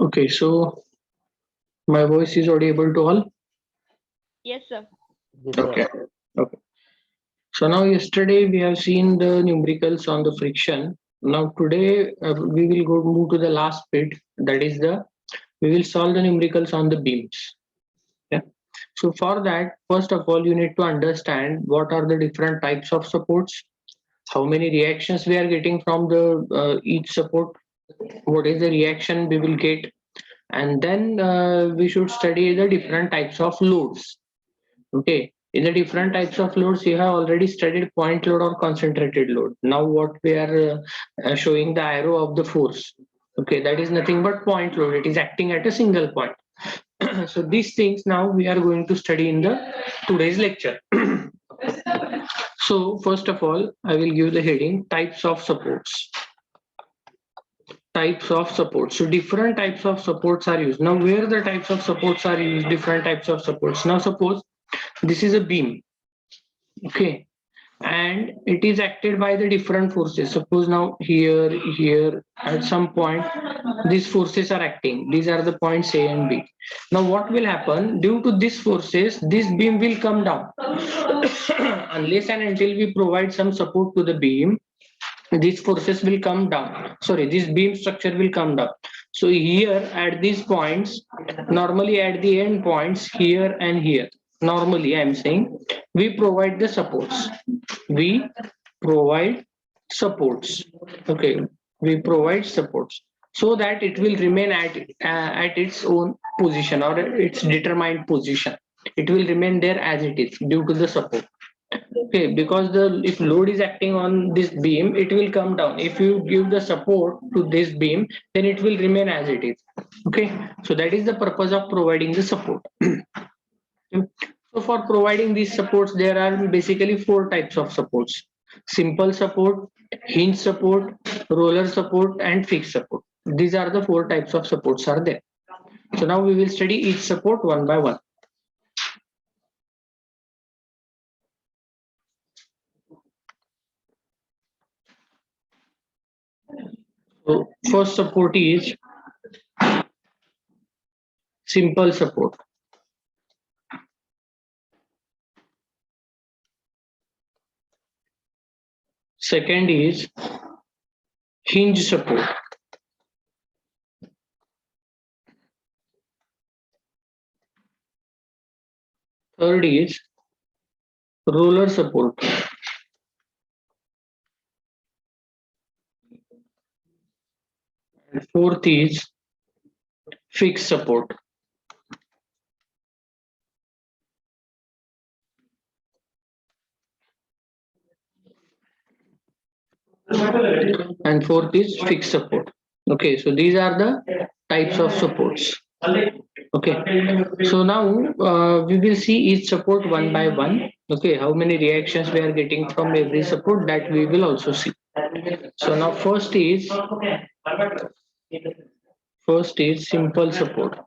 Okay, so my voice is audible to all? Yes, sir. Okay. Okay. So now yesterday we have seen the numericals on the friction. Now today we will move to the last bit. That is we will solve the numericals on the beams. Yeah. So for that, first of all, you need to understand what are the different types of supports, how many reactions we are getting from the each support, what is the reaction we will get, and then we should study the different types of loads. Okay, in the different types of loads you have already studied point load or concentrated load. Now what we are showing the arrow of the force. Okay, that is nothing but point load. It is acting at a single point. So these things now we are going to study in the today's lecture. So first of all, I will give the heading types of supports. Types of supports. So different types of supports are used. Now where the types of supports are used, different types of supports. Now suppose this is a beam, okay, and it is acted by the different forces. Suppose now here at some point these forces are acting. These are the points A and B. Now what will happen, due to these forces this beam will come down. Unless and until we provide some support to the beam, these forces will come down. Sorry, this beam structure will come down. So here at these points, normally at the end points here and here, normally I am saying we provide the supports. We provide supports. Okay, we provide supports so that it will remain at its own position or its determined position. It will remain there as it is due to the support. Okay, because if load is acting on this beam, it will come down. If you give the support to this beam, then it will remain as it is. Okay, so that is the purpose of providing the support. So for providing these supports, there are basically four types of supports: simple support, hinge support, roller support, and fixed support. These are the four types of supports are there. So now we will study each support one by one. So first support is simple support. Second is hinge support. Third is roller support. And fourth is fixed support. And fourth is fixed support. Okay, so these are the types of supports. Okay, so now we will see each support one by one. Okay, how many reactions we are getting from every support, that we will also see. So now first is simple support.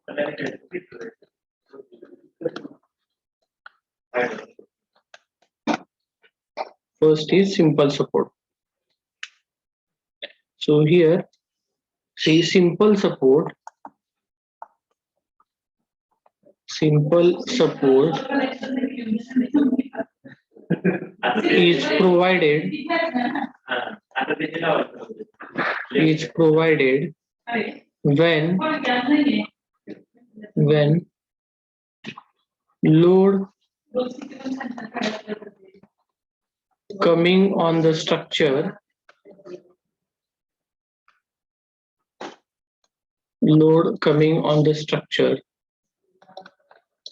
First is simple support. So here See, simple support is provided when load coming on the structure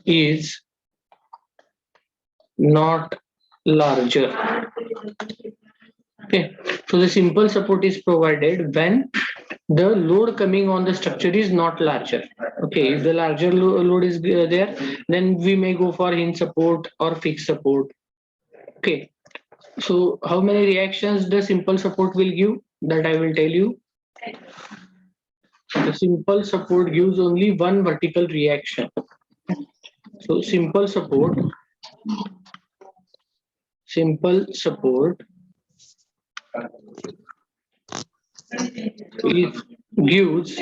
is not larger. Okay, so the simple support is provided when the load coming on the structure is not larger. Okay, if the larger load is there, then we may go for hinge support or fixed support. Okay, so how many reactions the simple support will give, that I will tell you. The simple support gives only one vertical reaction. So simple support it gives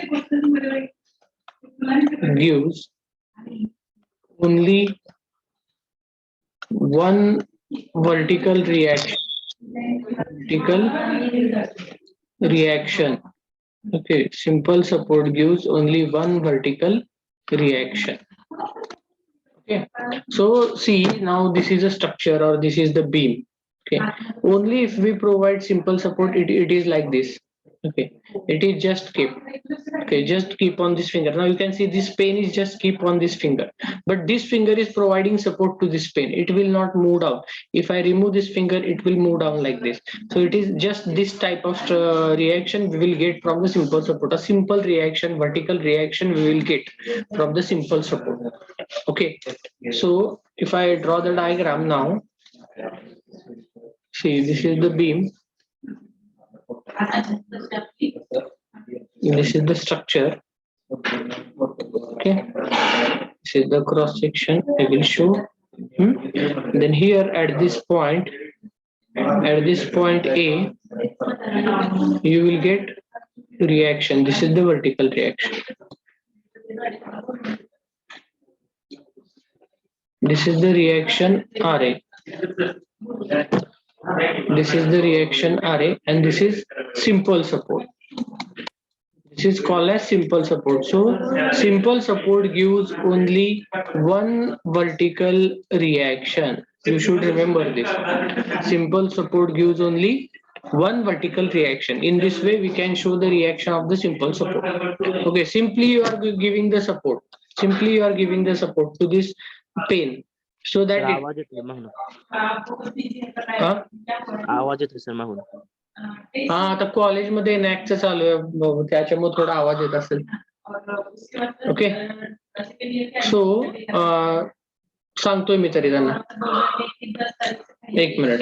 only one vertical reaction. Okay, simple support gives only one vertical reaction. Okay, so see, now this is a structure or this is the beam. Okay, only if we provide simple support, it is like this. Okay, it is just keep. Okay, just keep on this finger. Now you can see this pen is just keep on this finger, but this finger is providing support to this pen. It will not move down. If I remove this finger, it will move down like this. So it is just this type of reaction we will get from the simple support. A simple reaction, vertical reaction we will get from the simple support. Okay, so if I draw the diagram now, see, this is the beam, this is the structure. Okay, this is the cross section I will show. Then here at this point A, you will get reaction. This is the vertical reaction. This is the reaction RA. This is the reaction RA, and this is simple support. This is called as simple support. So simple support gives only one vertical reaction. You should remember this. Simple support gives only one vertical reaction. In this way, we can show the reaction of the simple support. Okay, simply you are giving the support. Simply you are giving the support to this pane. So that आवाज येतोय मागून. आवाज येतोय sir मागून. हा, आता कॉलेजमध्ये नॅकचं चालू आहे, त्याच्यामुळे थोडा आवाज येत असेल. ओके, सो सांगतोय मी तरी त्यांना. एक minute.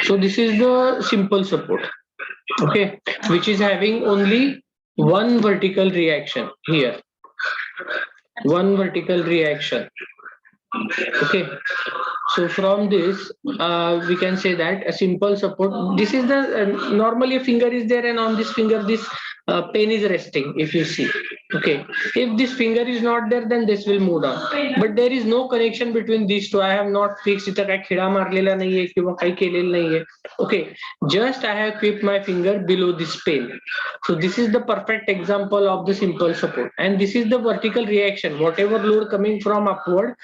So this is the simple support, okay, which is having only one vertical reaction here. One vertical reaction. Okay, so from this we can say that a simple support, this is the normally a finger is there, and on this finger this pen is resting, if you see. Okay, if this finger is not there, then this will move down, but there is no connection between these two. I have not fixed इथं काही खिळा मारलेला नाहीये किंवा काही केलेलं नाहीये. Okay, just I have kept my finger below this pen. So this is the perfect example of the simple support, and this is the vertical reaction. Whatever load coming from upward,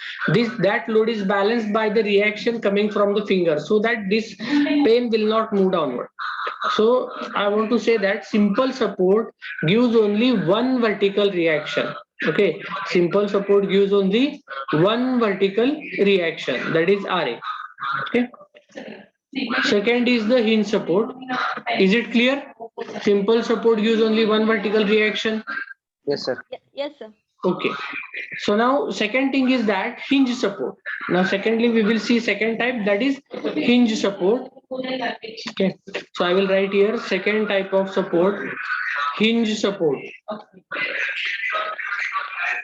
that load is balanced by the reaction coming from the finger, so that this pen will not move downward. So I want to say that simple support gives only one vertical reaction. Okay, simple support gives only one vertical reaction, that is RA. Okay. Second is the hinge support. Is it clear? Simple support gives only one vertical reaction. Yes, sir. Yes, sir. Okay, so now second thing is that hinge support. Now secondly we will see second type, that is hinge support. Okay, so I will write here second type of support, hinge support.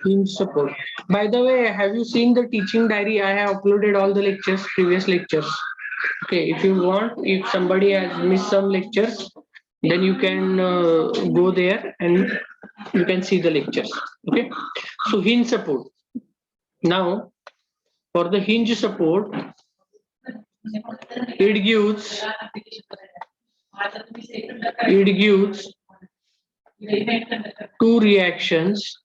Hinge support. By the way, have you seen the teaching diary? I have uploaded all the lectures, previous lectures. Okay, if you want, if somebody has missed some lectures, then you can go there and you can see the lectures. Okay, so hinge support. Now, for the hinge support, it gives two reactions.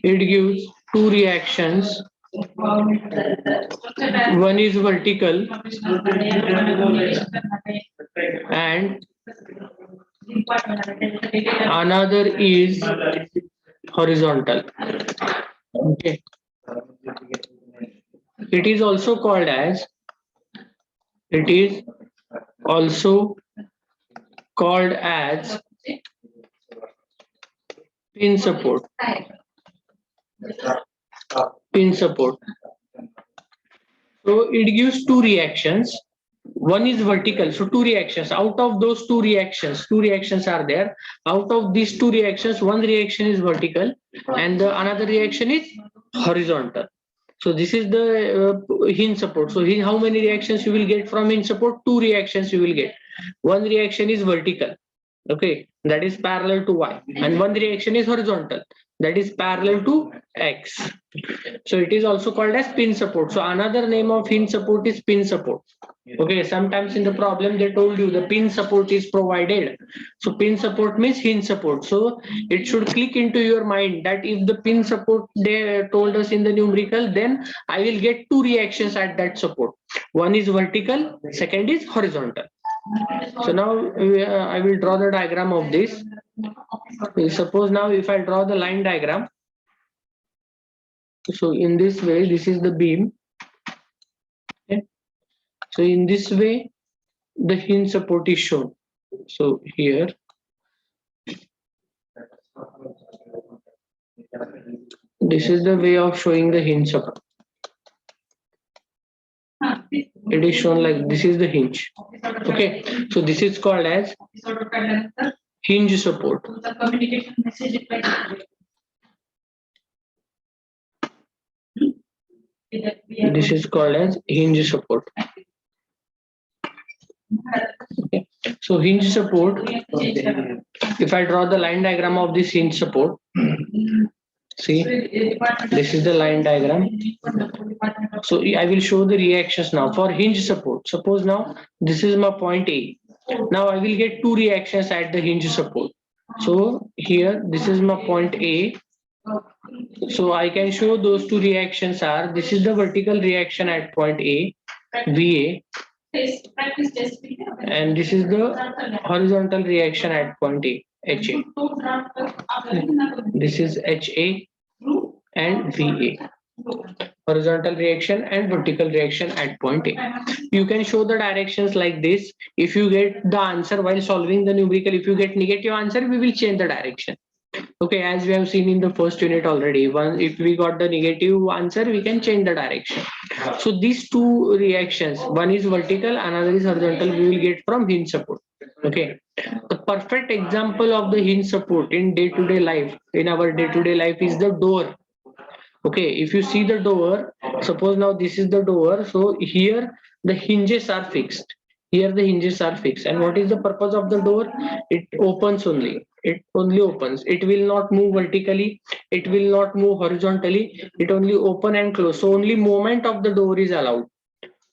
It gives two reactions. One is vertical and another is horizontal. Okay. It is also called as pin support. Pin support. So it gives two reactions. One is vertical, so two reactions. Out of those two reactions are there. Out of these two reactions, one reaction is vertical and the another reaction is horizontal. So this is the hinge support. So how many reactions you will get from hinge support? Two reactions you will get. One reaction is vertical, okay, that is parallel to y, and one reaction is horizontal, that is parallel to x. So it is also called as pin support. So another name of hinge support is pin support. Okay, sometimes in the problem they told you the pin support is provided. So pin support means hinge support. So it should click into your mind that if the pin support they told us in the numerical, then I will get two reactions at that support. One is vertical, second is horizontal. So now I will draw the diagram of this. Suppose now if I draw the line diagram. So in this way, this is the beam. Okay. So in this way, the hinge support is shown. So here, this is the way of showing the hinge support. It is shown like this is the hinge. Okay, so this is called as hinge support. This is called as hinge support. Okay. So hinge support, if I draw the line diagram of this hinge support, see, this is the line diagram. So I will show the reactions now for hinge support. Suppose now this is my point A. Now I will get two reactions at the hinge support. So here this is my point A. So I can show those two reactions are, this is the vertical reaction at point A, VA, and this is the horizontal reaction at point A, HA. This is HA and VA. Horizontal reaction and vertical reaction at point A. You can show the directions like this. If you get the answer while solving the numerical, if you get negative answer, we will change the direction. Okay, as we have seen in the first unit already, if we got the negative answer, we can change the direction. So these two reactions, one is vertical, another is horizontal, we will get from hinge support. Okay, the perfect example of the hinge support in day-to-day life, in our day-to-day life, is the door. Okay, if you see the door, suppose now this is the door, so here the hinges are fixed. Here the hinges are fixed. And what is the purpose of the door? It opens only. It only opens. It will not move vertically. It will not move horizontally. It only open and close. So only movement of the door is allowed.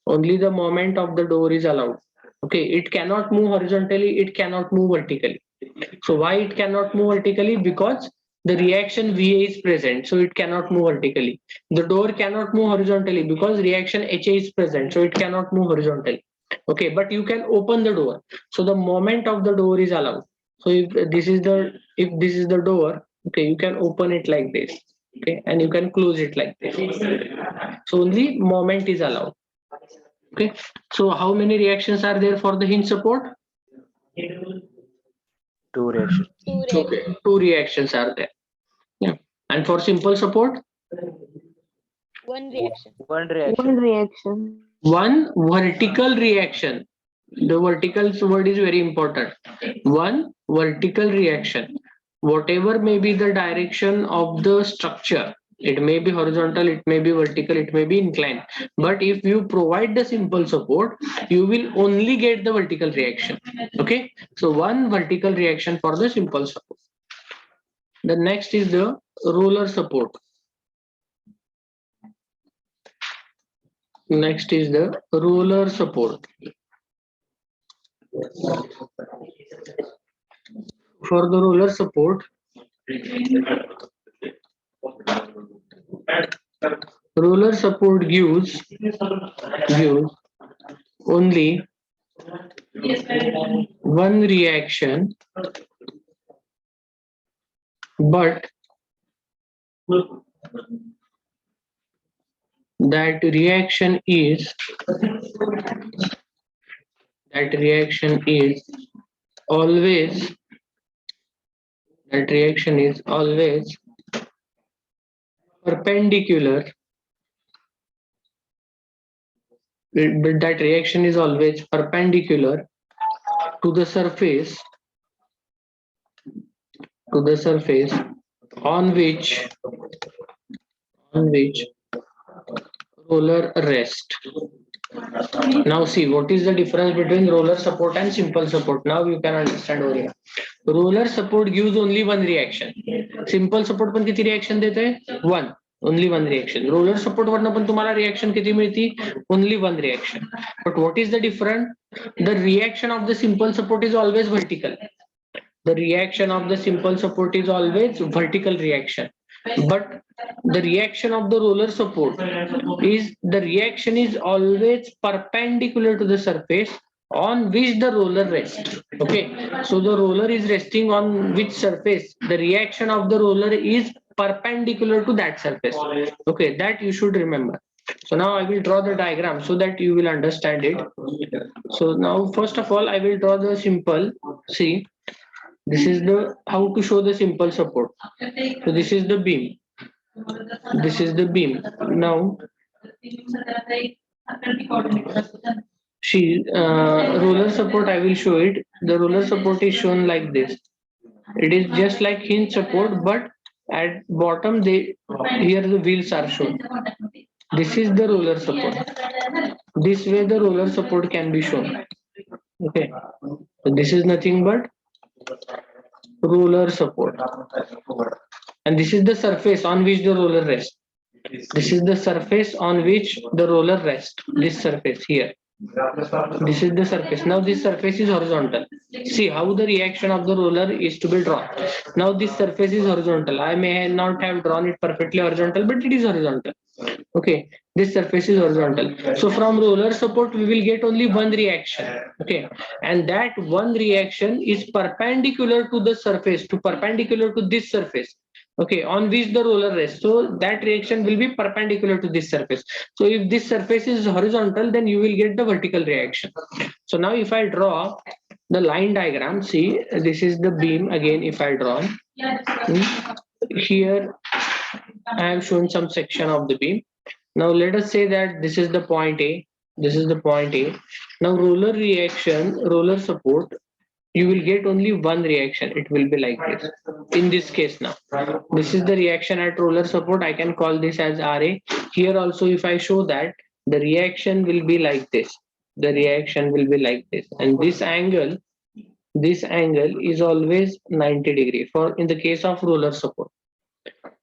Only the movement of the door is allowed. Okay, it cannot move horizontally. It cannot move vertically. So why it cannot move vertically? Because the reaction VA is present, so it cannot move vertically. The door cannot move horizontally because reaction HA is present, so it cannot move horizontally. Okay, but you can open the door. So the moment of the door is allowed. So if this is the door, okay, you can open it like this. Okay, and you can close it like this. So only moment is allowed. Okay, so how many reactions are there for the hinge support? Two reactions. Okay, two reactions are there. Yeah. And for simple support? One reaction. One reaction. One vertical reaction. The vertical word is very important. One vertical reaction. whatever may be the direction of the structure, it may be horizontal, it may be vertical, it may be inclined, but if you provide the simple support, you will only get the vertical reaction. Okay, so one vertical reaction for the simple support. The next is the roller support. Next is the roller support. For the roller support, roller support gives only one reaction, but that reaction is always perpendicular. That reaction is always perpendicular to the surface on which roller rest. Now see, what is the difference between roller support and simple support? Now you can understand over here. Roller support gives only one reaction. Simple support पण किती reaction देते? One. Only one reaction. Roller support वरनं पण तुम्हाला reaction किती मिळती? Only one reaction. But what is the difference? The reaction of the simple support is always vertical. The reaction of the simple support is always vertical reaction. But the reaction of the roller support is always perpendicular to the surface on which the roller rests. Okay, so the roller is resting on which surface? The reaction of the roller is perpendicular to that surface. Okay, that you should remember. So now I will draw the diagram so that you will understand it. So now first of all I will draw the simple. See, this is the how to show the simple support. So this is the beam. This is the beam. Now roller support, I will show it. The roller support is shown like this. It is just like hinge support, but at bottom here the wheels are shown. This is the roller support. This way the roller support can be shown. Okay, so this is nothing but roller support, and this is the surface on which the roller rests. This is the surface on which the roller rests. This surface here. This is the surface. Now this surface is horizontal. See how the reaction of the roller is to be drawn. Now this surface is horizontal. I may not have drawn it perfectly horizontal, but it is horizontal. Okay, this surface is horizontal. So from roller support we will get only one reaction. Okay, and that one reaction is perpendicular to the surface, perpendicular to this surface. Okay, on which the roller rests. So that reaction will be perpendicular to this surface. So if this surface is horizontal, then you will get the vertical reaction. So now if I draw the line diagram, see, this is the beam again. If I draw here, I have shown some section of the beam. Now let us say that this is the point A. This is the point A. Now roller support, you will get only one reaction. It will be like this. In this case now, this is the reaction at roller support. I can call this as RA. Here also if I show that, the reaction will be like this. The reaction will be like this. And this angle is always 90 degree for in the case of roller support.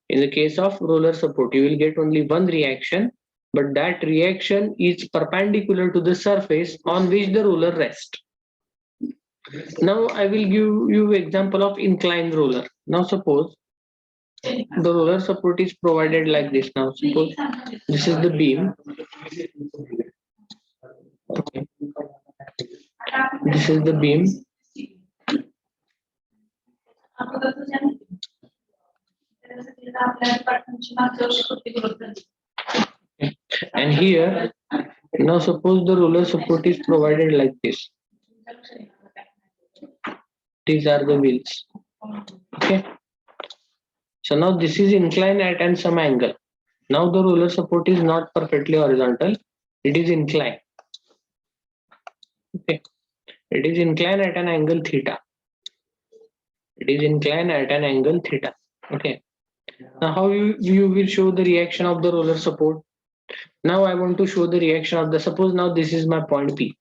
In the case of roller support, you will get only one reaction, but that reaction is perpendicular to the surface on which the roller rests. Now I will give you example of inclined roller. Now suppose the roller support is provided like this. Now suppose this is the beam. Okay. This is the beam. And here, now suppose the roller support is provided like this. These are the wheels. Okay. So now this is inclined at some angle. Now the roller support is not perfectly horizontal. It is inclined. Okay. It is inclined at an angle theta. It is inclined at an angle theta. Okay. Now how you will show the reaction of the roller support? Now I want to show the reaction of the, suppose now this is my point P.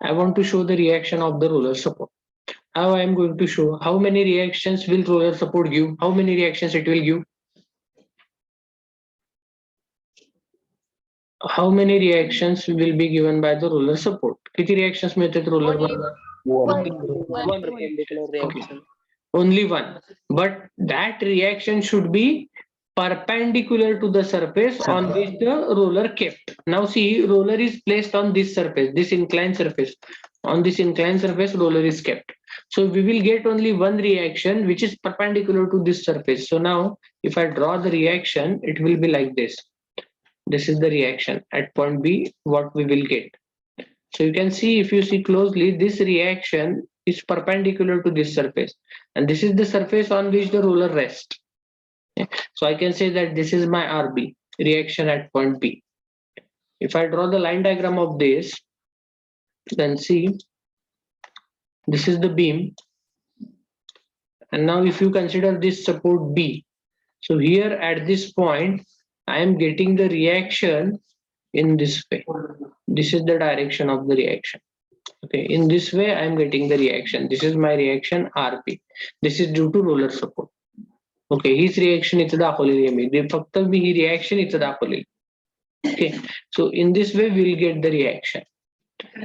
I want to show the reaction of the roller support. How I am going to show? How many reactions will roller support give? How many reactions it will give? How many reactions will be given by the roller support? किती reactions मिळतात roller Only were? One one. perpendicular reaction. Only one. But that reaction should be perpendicular to the surface on which the roller kept. Now see, roller is placed on this surface, this inclined surface. On this inclined surface, roller is kept. So we will get only one reaction which is perpendicular to this surface. So now if I draw the reaction, it will be like this. This is the reaction at point B, what we will get. So you can see, if you see closely, this reaction is perpendicular to this surface. And this is the surface on which the roller rests. So I can say that this is my RB, reaction at point B. If I draw the line diagram of this, then see, this is the beam. And now if you consider this support B, so here at this point, I am getting the reaction in this way. This is the direction of the reaction. Okay, in this way I am getting the reaction. This is my reaction RP. This is due to roller support. Okay, हीच reaction इथं दाखवलेली आहे मी. फक्त मी ही reaction इथं दाखवलेली. Okay, so in this way we will get the reaction.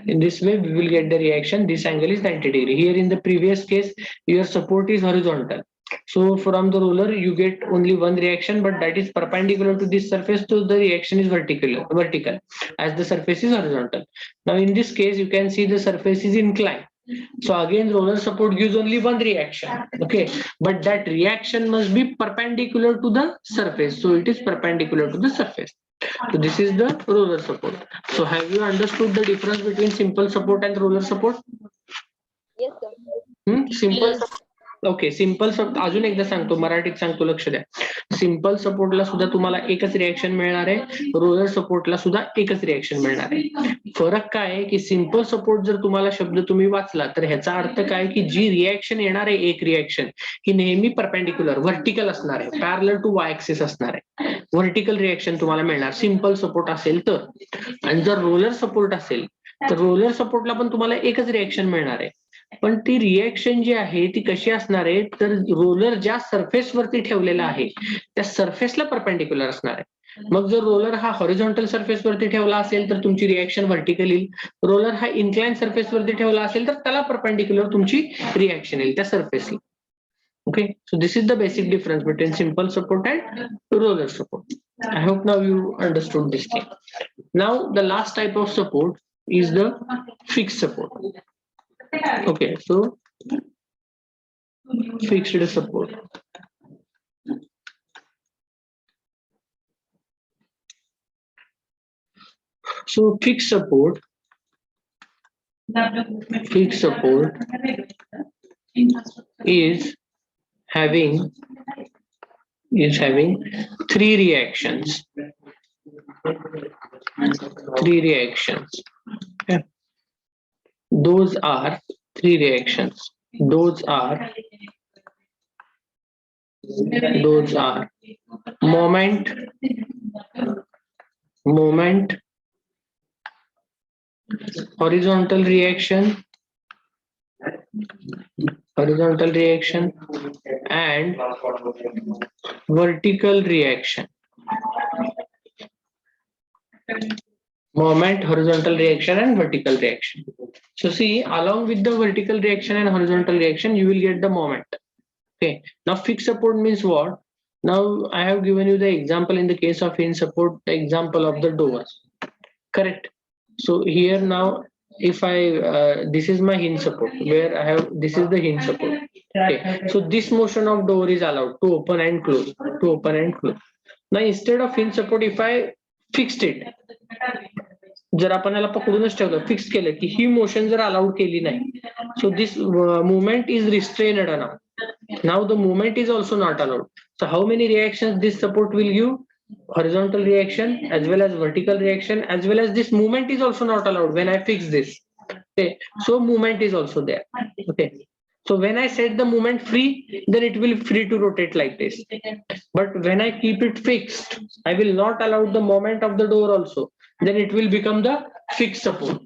In this way we will get the reaction. This angle is 90 degree. Here in the previous case, your support is horizontal. So from the roller you get only one reaction, but that is perpendicular to this surface, so the reaction is vertical as the surface is horizontal. Now in this case you can see the surface is inclined. So again roller support gives only one reaction. Okay, but that reaction must be perpendicular to the surface. So it is perpendicular to the surface. So this is the roller support. So have you understood the difference between simple support and roller support? Yes, sir. Simple Yes. Okay, simple support अजून एकदा सांगतो, मराठीत सांगतो, लक्ष द्या. Simple सपोर्टला सुद्धा तुम्हाला एकच रिएक्शन मिळणार आहे, रोलर सपोर्टला सुद्धा एकच रिएक्शन मिळणार आहे. फरक काय आहे की सिंपल सपोर्ट जर तुम्हाला शब्द तुम्ही वाचला तर ह्याचा अर्थ काय की जी रिएक्शन येणार आहे, एक रिएक्शन ही नेहमी परपेंडिक्युलर व्हर्टिकल असणार आहे, पॅरलल टू वाय ऍक्सिस असणार आहे. व्हर्टिकल रिएक्शन तुम्हाला मिळणार सिंपल सपोर्ट असेल तर. आणि जर रोलर सपोर्ट असेल तर रोलर सपोर्टला पण तुम्हाला एकच रिएक्शन मिळणार आहे, पण ती रिएक्शन जी आहे ती कशी असणार आहे तर रोलर ज्या सरफेस वरती ठेवलेला आहे त्या सरफेसला परपेंडिक्युलर असणार आहे. मग जर रोलर हा हॉरिझॉन्टल सरफेस वरती ठेवला असेल तर तुमची रिएक्शन व्हर्टिकल येईल. रोलर हा इन्क्लाइन सरफेस वरती ठेवला असेल तर त्याला परपेंडिक्युलर तुमची रिएक्शन येईल त्या सरफेसला. Okay, so this is the basic difference between simple support and roller support. I hope now you understood this thing. Now the last type of support is the fixed support. Okay, so fixed support. So fixed support is having three reactions. Okay. Those are three reactions. Those are moment, horizontal reaction, and vertical reaction. Moment, horizontal reaction, and vertical reaction. So see, along with the vertical reaction and horizontal reaction, you will get the moment. Okay. Now fixed support means what? Now I have given you the example in the case of hinge support, the example of the doors. Correct. So here now, if I this is my hinge support where I have, this is the hinge support. Okay. So this motion of door is allowed to open and close, Now instead of hinge support, if I fixed it, जर आपण याला पकडूनच ठेवलं, fix केलं की ही motion जर allowed केली नाही, so this movement is restrained now. Now the movement is also not allowed. So how many reactions this support will give? Horizontal reaction as well as vertical reaction, as well as this movement is also not allowed when I fix this. Okay, so movement is also there. Okay, So when I set the moment free, then it will free to rotate like this. But when I keep it fixed, I will not allow the moment of the door also. Then it will become the fixed support.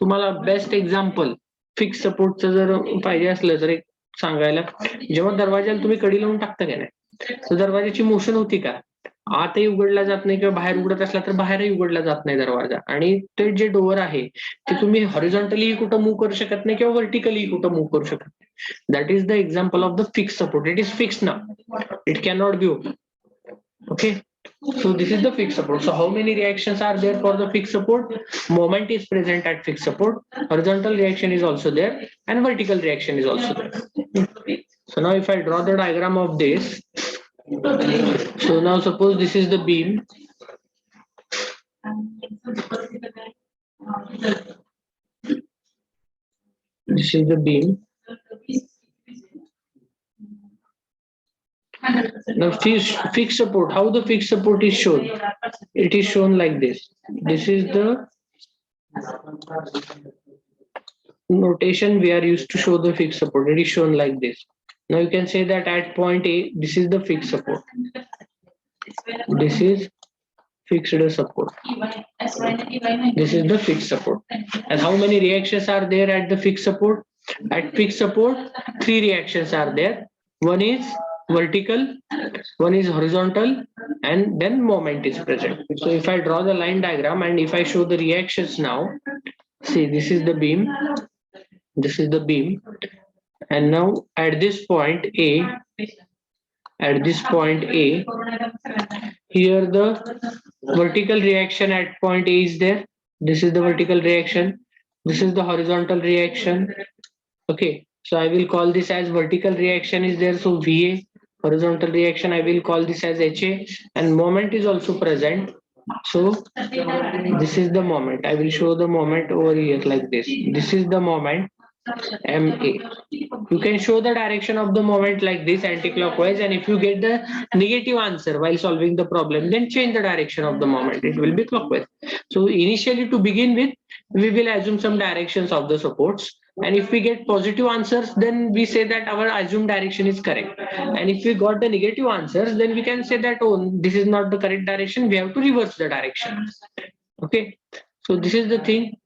तुम्हाला best example fix सपोर्टचं जर पाहिजे असलं तर एक सांगायला, जेव्हा दरवाजाला तुम्ही कडी लावून टाकता का नाही, तर दरवाजाची मोशन होती का, आतही उघडला जात नाही किंवा बाहेर उघडत असला तर बाहेरही उघडला जात नाही दरवाजा. आणि ते जे डोअर आहे ते तुम्ही हॉरिझॉन्टली कुठं मूव्ह करू शकत नाही किंवा व्हर्टिकली कुठं मूव्ह करू शकत नाही. That is the example of the fix support. It is fix now, it can not be open. Okay, so this is the fixed support. So how many reactions are there for the fixed support? Moment is present at fixed support, horizontal reaction is also there, and vertical reaction is also there. So now if I draw the diagram of this, so now suppose this is the beam. This is the beam. Now fixed support, how the fixed support is shown? It is shown like this. This is the notation we are used to show the fixed support. It is shown like this. Now you can say that at point A, this is the fixed support. This is fixed support. This is the fixed support. And how many reactions are there at the fixed support? At fixed support, 3 reactions are there. One is vertical, one is horizontal, and then moment is present. So if I draw the line diagram and if I show the reactions now, see, this is the beam, this is the beam, and now at this point A, at this point A, here the vertical reaction at point A is there. This is the vertical reaction, this is the horizontal reaction. Okay, so I will call this as vertical reaction is there, so VA. Horizontal reaction, I will call this as HA, and moment is also present. So this is the moment. I will show the moment over here like this. This is the moment, MA. You can show the direction of the moment like this, anti-clockwise, and if you get the negative answer while solving the problem, then change the direction of the moment. It will be clockwise. So initially, to begin with, we will assume some directions of the supports. And if we get positive answers, then we say that our assumed direction is correct. And if we got the negative answers, then we can say that, oh, this is not the correct direction. We have to reverse the direction. Okay. So this is the thing.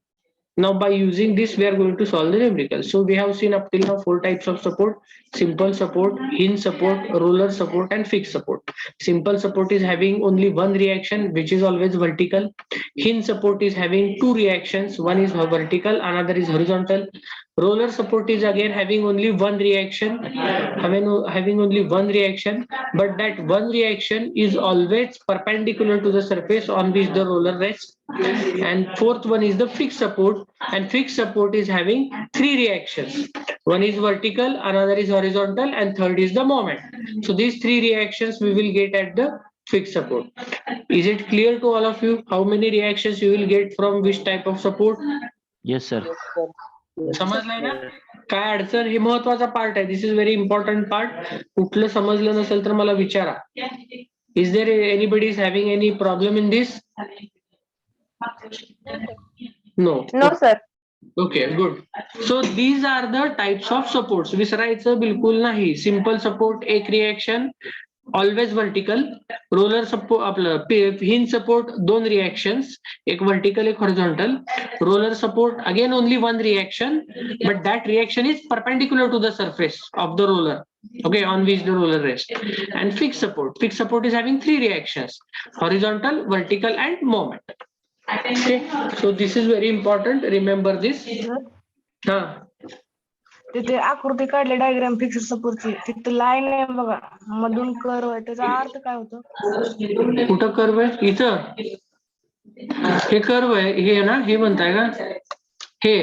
Now by using this, we are going to solve the numerical. So we have seen up till now 4 types of support: simple support, hinge support, roller support, and fixed support. Simple support is having only one reaction, which is always vertical. Hinge support is having 2 reactions, one is vertical, another is horizontal. Roller support is again having only one reaction, having only one reaction, but that one reaction is always perpendicular to the surface on which the roller rests. And fourth one is the fixed support, and fixed support is having 3 reactions. One is vertical, another is horizontal, and third is the moment. So these 3 reactions we will get at the fixed support. Is it clear to all of you how many reactions you will get from which type of support? Yes, sir. समजलंय ना? काय अडचण, हे महत्वाचा part आहे. This is very important part. कुठलं समजलं नसेल तर मला विचारा. Is there anybody is having any problem in this? No. No, sir. Okay, good. So these are the types of supports. विसरायचं बिलकुल नाही. Simple support एक reaction, always vertical. Roller support आपलं hinge support 2 reactions, एक vertical एक horizontal. Roller support again only one reaction, but that reaction is perpendicular to the surface of the roller. Okay, on which the roller rests. And fixed support is having 3 reactions: horizontal, vertical, and moment. Okay, so this is very important. Remember this. हा, तिथे आकृती काढली diagram fix सपोर्टची, तिथे line आहे बघा, मधून curve आहे, त्याचा अर्थ काय होतो? कुठं कर्व आहे? इथं हे कर्व आहे, हे ना, हे म्हणताय का? हे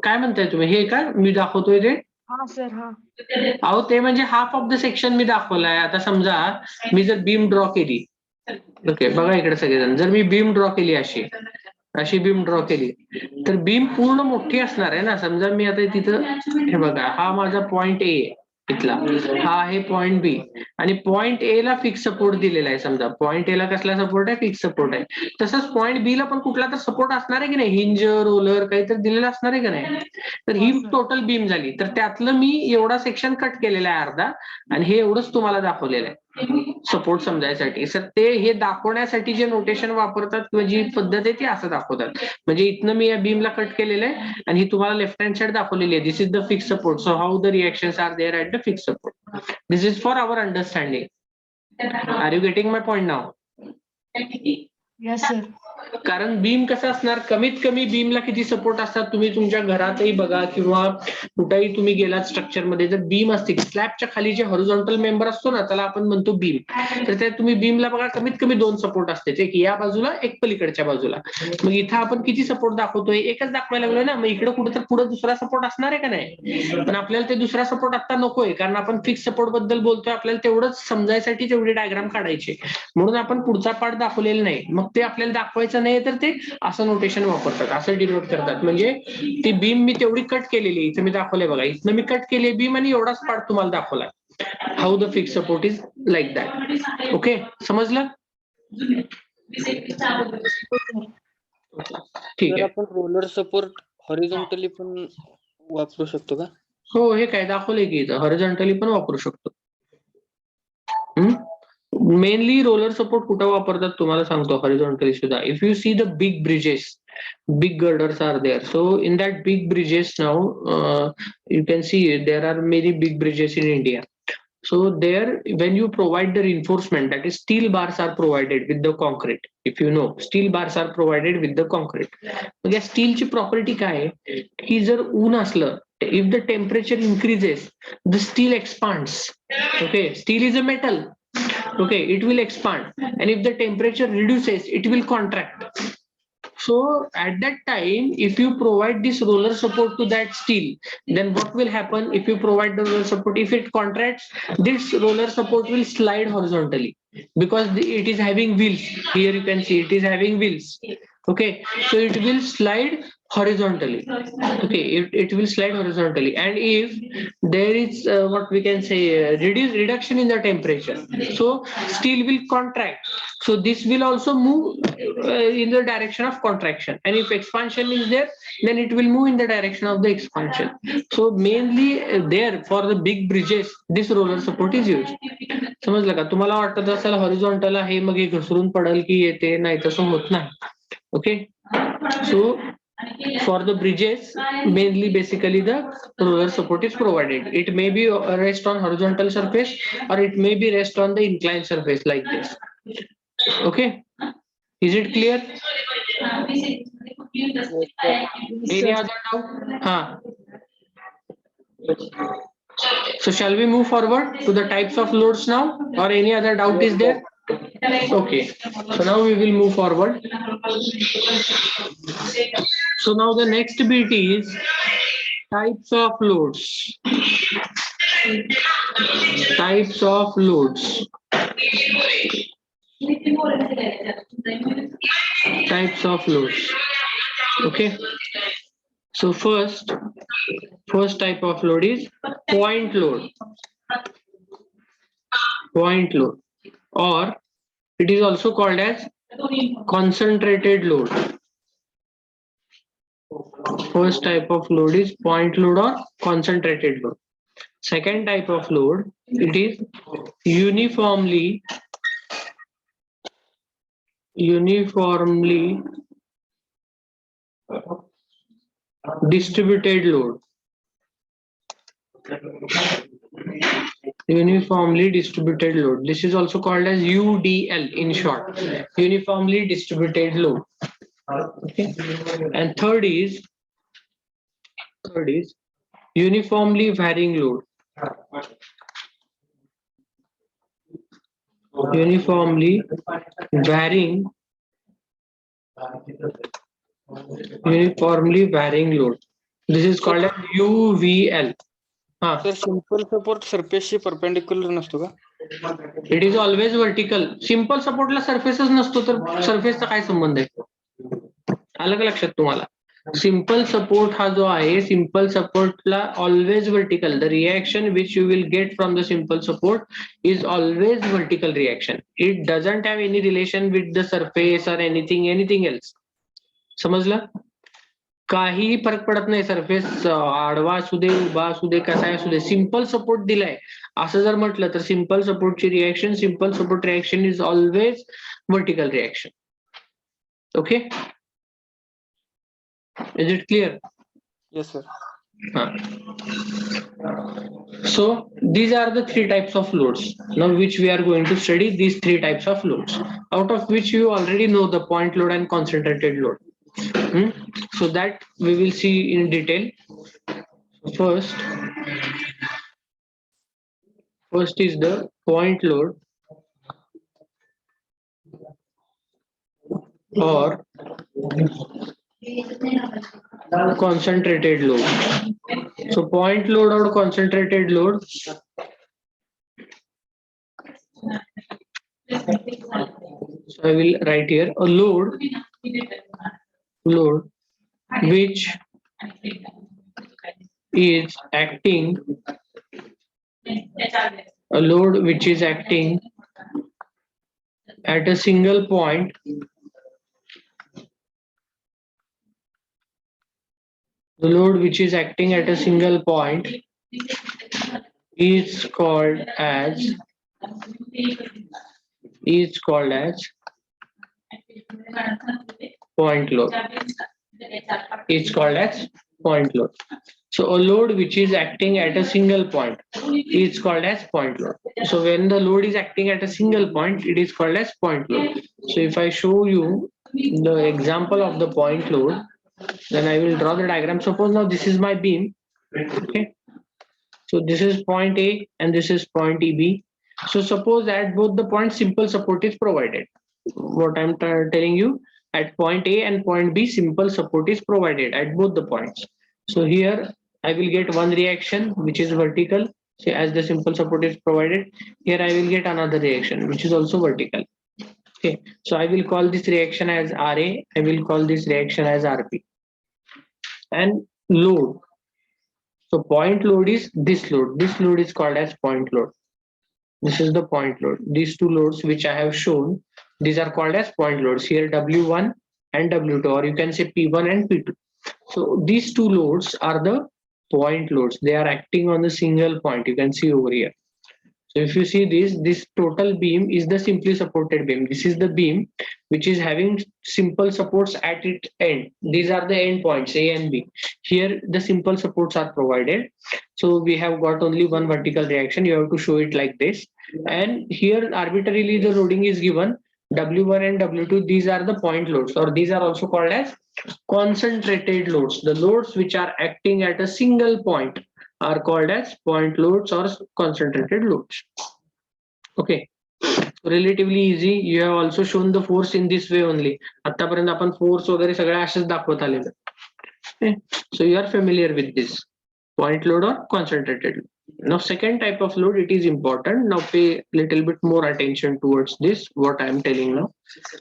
काय म्हणताय तुम्ही? हे का मी दाखवतोय ते? हा सर, हा. अहो ते म्हणजे हाफ ऑफ द सेक्शन मी दाखवलाय. आता समजा मी जर बीम ड्रॉ केली, ओके बघा इकडे सगळेजण, जर मी बीम ड्रॉ केली अशी बीम ड्रॉ केली, तर बीम पूर्ण मोठी असणार आहे ना. समजा मी आता तिथं, हे बघा, हा माझा पॉइंट ए, इथला हा आहे पॉईंट बी आणि पॉईंट ए ला फिक्स सपोर्ट दिलेला आहे. समजा पॉईंट ए ला कसला सपोर्ट आहे? फिक्स सपोर्ट आहे. तसंच पॉईंट बी ला पण कुठला तर सपोर्ट असणार आहे की नाही? हिंज, रोलर काहीतरी दिलेलं असणार आहे का नाही? तर ही टोटल बीम झाली. तर त्यातलं मी एवढा सेक्शन कट केलेला आहे अर्धा आणि हे एवढंच तुम्हाला दाखवलेलं आहे सपोर्ट समजायसाठी. सर ते हे दाखवण्यासाठी जे नोटेशन वापरतात किंवा जी पद्धत आहे ती असं दाखवतात. म्हणजे इथनं मी या बीमला कट केलेलं आहे आणि ही तुम्हाला लेफ्ट हँड साइड दाखवलेली आहे. This is the fix support. So how the reactions are there at the fix support. This is for our understanding. Are you getting my point now? Yes sir. कारण beam कसं असणार? कमीत कमी बीमला किती support असतात तुम्ही तुमच्या घरातही बघा किंवा कुठेही तुम्ही गेलात स्ट्रक्चरमध्ये, जर बीम असते स्लॅबच्या खाली जे हॉरिझॉन्टल मेंबर असतो ना त्याला आपण म्हणतो बीम. तर त्या तुम्ही बीमला बघा कमीत कमी 2 सपोर्ट असते, एक या बाजूला एक पलीकडच्या बाजूला. मग इथं आपण किती सपोर्ट दाखवतोय? एकच दाखवायला लागलोय ना. मग इकडे कुठं तर पुढे दुसरा सपोर्ट असणार आहे का नाही? पण आपल्याला ते दुसरा सपोर्ट आता नकोय कारण आपण फिक्स सपोर्ट बद्दल बोलतोय. आपल्याला तेवढंच समजायसाठी तेवढी डायग्राम काढायची म्हणून आपण पुढचा पार्ट दाखवलेला नाही. मग ते आपल्याला दाखवायचं नाही तर ते असं नोटेशन वापरतात, असं डिनोट करतात. म्हणजे ती बीम मी तेवढी कट केलेली इथं मी दाखवलंय बघा. इथनं मी कट केली बीम आणि एवढाच पार्ट तुम्हाला दाखवलाय. How the fix support is like that. Okay, समजलं? ठीक आहे. आपण रोलर सपोर्ट हॉरिझॉन्टली पण वापरू शकतो का? हो, हे काय दाखवलंय की इथं हॉरिझॉन्टली पण वापरू शकतो. मेनली रोलर सपोर्ट कुठं वापरतात तुम्हाला सांगतो. हॉरिझॉन्टली सुद्धा if you see the big bridges, big girders are there. So in that big bridges now you can see there are many big bridges in India. So there when you provide the reinforcement, that is steel bars are provided with the concrete. If you know, steel bars are provided with the concrete. मग या स्टीलची property काय आहे की जर ऊन असलं, if the temperature increases the steel expands. Okay, steel is a metal. Okay, it will expand, and if the temperature reduces it will contract. So at that time if you provide this roller support to that steel, then what will happen? If you provide the roller support, if it contracts, this roller support will slide horizontally because it is having wheels. Here you can see it is having wheels. Okay, so it will slide horizontally. Okay, it will slide horizontally, and if there is what we can say reduction in the temperature, so steel will contract. So this will also move in the direction of contraction, and if expansion is there, then it will move in the direction of the expansion. So mainly there for the big bridges this roller support is used. समजलं का? तुम्हाला वाटत असेल horizontal आहे मग हे घसरून पडेल की येते, नाही तसं होत नाही. Okay, so for the bridges mainly basically the roller support is provided. It may be rest on horizontal surface or it may be rest on the inclined surface like this. Okay, is it clear? Any other doubt? So shall we move forward to the types of loads now, or any other doubt is there? Okay, so now we will move forward. So now the next bit is types of loads. Types of loads. Types of loads. Okay, so first type of load is point load. Point load, or it is also called as concentrated load. First type of load is point load or concentrated load. Second type of load, it is uniformly distributed load. Uniformly distributed load. This is also called as UDL in short. Uniformly distributed load. Okay. And third is uniformly varying load. Uniformly varying load. This is called as UVL. तर simple support सरफेसशी perpendicular नसतो का? It is always vertical. Simple सपोर्टला सरफेसच नसतो तर सरफेसचा काय संबंध आहे? आलं का लक्षात तुम्हाला? सिंपल सपोर्ट हा जो आहे, सिंपल सपोर्टला always vertical, the reaction which you will get from the simple support is always vertical reaction. It doesn't have any relation with the surface और एनिथिंग एल्स. समजलं? काही फरक पडत नाही, सरफेस आडवा असू दे, उभा असू दे, कसा असू दे, सिंपल सपोर्ट दिलाय असं जर म्हटलं तर सिंपल सपोर्टची reaction, simple support reaction is always vertical reaction. Okay, is it clear? Yes, sir. So these are the three types of loads now which we are going to study, these three types of loads, out of which you already know the point load and concentrated load. So that we will see in detail. First is the point load or concentrated load. So point load or concentrated load, so I will write here a load which is acting, a load which is acting at a single point, the load which is acting at a single point is called as point load. It's called as point load. So a load which is acting at a single point is called as point load. So when the load is acting at a single point, it is called as point load. So if I show you the example of the point load, then I will draw the diagram. Suppose now this is my beam. Okay. So this is point A and this is point EB. So suppose at both the points simple support is provided. What I'm telling you, at point A and point B, simple support is provided at both the points. So here I will get one reaction which is vertical. See, as the simple support is provided, here I will get another reaction which is also vertical. Okay, so I will call this reaction as RA. I will call this reaction as RP. And load. So point load is this load. This load is called as point load. This is the point load. These two loads which I have shown, these are called as point loads. Here W1 and W2, or you can say P1 and P2. So these two loads are the point loads. They are acting on the single point. You can see over here. So if you see this total beam is the simply supported beam. This is the beam which is having simple supports at its end. These are the end points A and B. Here the simple supports are provided. So we have got only one vertical reaction. You have to show it like this. And here arbitrarily the loading is given W1 and W2. These are the point loads, or these are also called as concentrated loads. The loads which are acting at a single point are called as point loads or concentrated loads. Okay, relatively easy. You have also shown the force in this way only. आतापर्यंत आपण force वगैरे सगळ्या असेच दाखवत आलेलो. Okay, so you are familiar with this point load or concentrated load. Now second type of load, it is important. Now pay little bit more attention towards this, what I am telling now.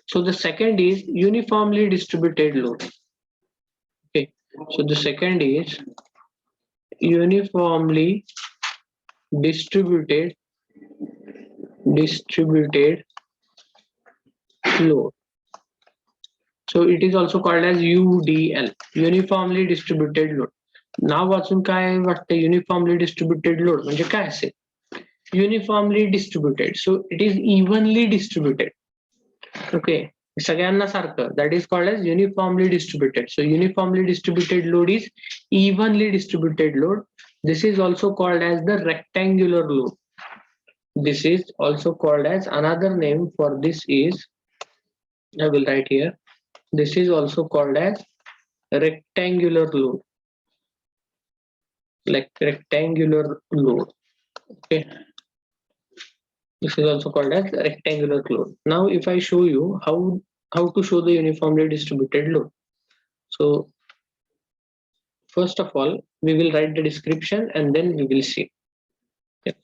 So the second is uniformly distributed load. Okay, so the second is uniformly distributed load. So it is also called as UDL, uniformly distributed load. नाव वाचून काय वाटतं uniformly distributed load म्हणजे काय असेल? Uniformly distributed, so it is evenly distributed. Okay, सगळ्यांना सारखं, that is called as uniformly distributed. So uniformly distributed load is evenly distributed load. This is also called as the rectangular load. This is also called as, another name for this is, I will write here, this is also called as rectangular load, like rectangular load. Okay, this is also called as rectangular load. Now if I show you how to show the uniformly distributed load. So first of all we will write the description and then we will see. Okay.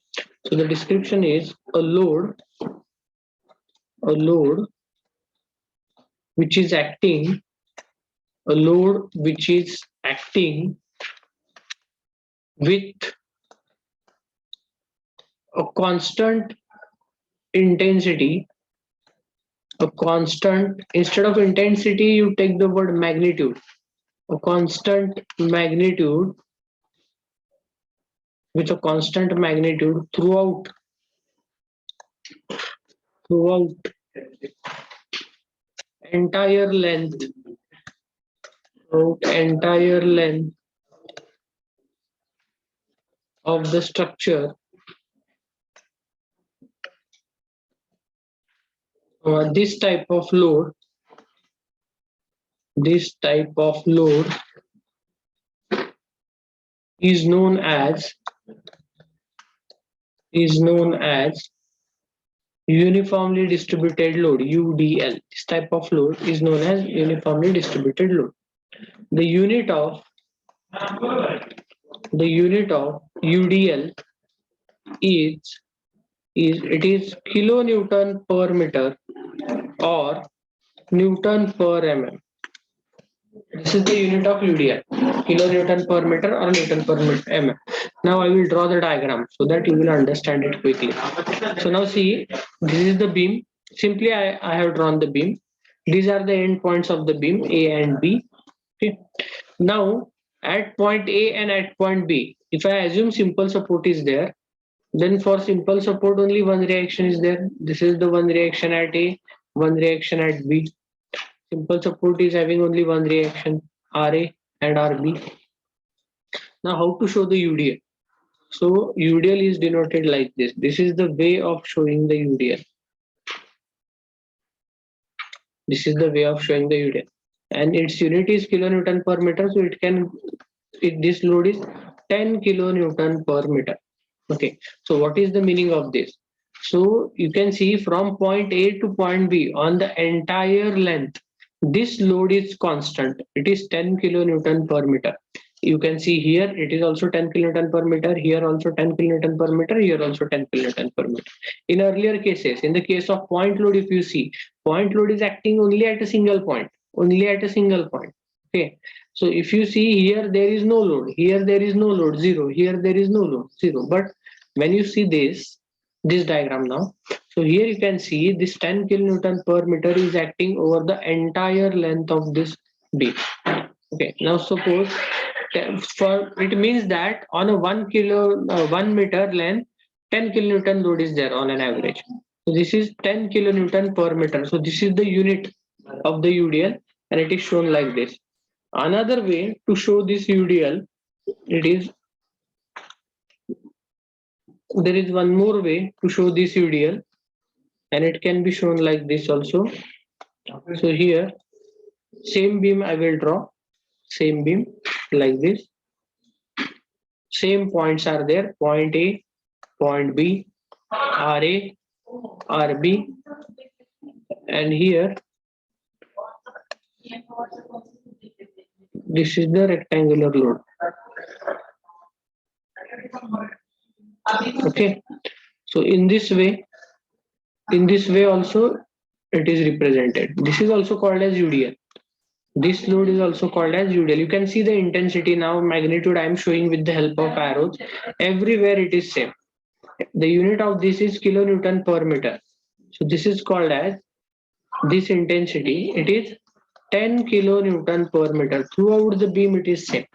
So the description is a load which is acting a load which is acting with a constant intensity, instead of intensity you take the word magnitude, a constant magnitude, with a constant magnitude throughout entire length of the structure. This type of load is known as uniformly distributed load, UDL. This type of load is known as uniformly distributed load. The unit of UDL is kilonewton per meter or Newton per mm. This is the unit of UDL, kilonewton per meter or Newton per mm. Now I will draw the diagram so that you will understand it quickly. So now see, this is the beam. Simply I have drawn the beam. These are the end points of the beam, A and B. Okay. Now at point A and at point B, if I assume simple support is there, then for simple support only one reaction is there. This is the one reaction at A, one reaction at B. Simple support is having only one reaction, RA and RB. Now how to show the UDL? So UDL is denoted like this. This is the way of showing the UDL. This is the way of showing the UDL. And its unit is kilonewton per meter. So this load is 10 kilonewton per meter. Okay. So what is the meaning of this? So you can see from point A to point B on the entire length, this load is constant. It is 10 kilonewton per meter. You can see here it is also 10 kilonewton per meter, here also 10 kilonewton per meter, here also 10 kilonewton per meter. In earlier cases, in the case of point load, if you see, point load is acting only at a single point, Okay. So if you see here, there is no load, here there is no load, 0, here there is no load, 0. But when you see this diagram now, so here you can see this 10 kilonewton per meter is acting over the entire length of this beam. Okay, now suppose it means that on a 1 meter length, 10 kilonewton load is there on an average. So this is 10 kilonewton per meter. So this is the unit of the UDL and it is shown like this. Another way to show this UDL, there is one more way to show this UDL and it can be shown like this also. So here, same beam I will draw, same beam like this. Same points are there, point A, point B, RA, RB, and here this is the rectangular load. Okay, so in this way also it is represented. This is also called as UDL. This load is also called as UDL. You can see the intensity now, magnitude I am showing with the help of arrows. Everywhere it is same. The unit of this is kilonewton per meter. So this is called as, this intensity, it is 10 kilonewton per meter. Throughout the beam it is same.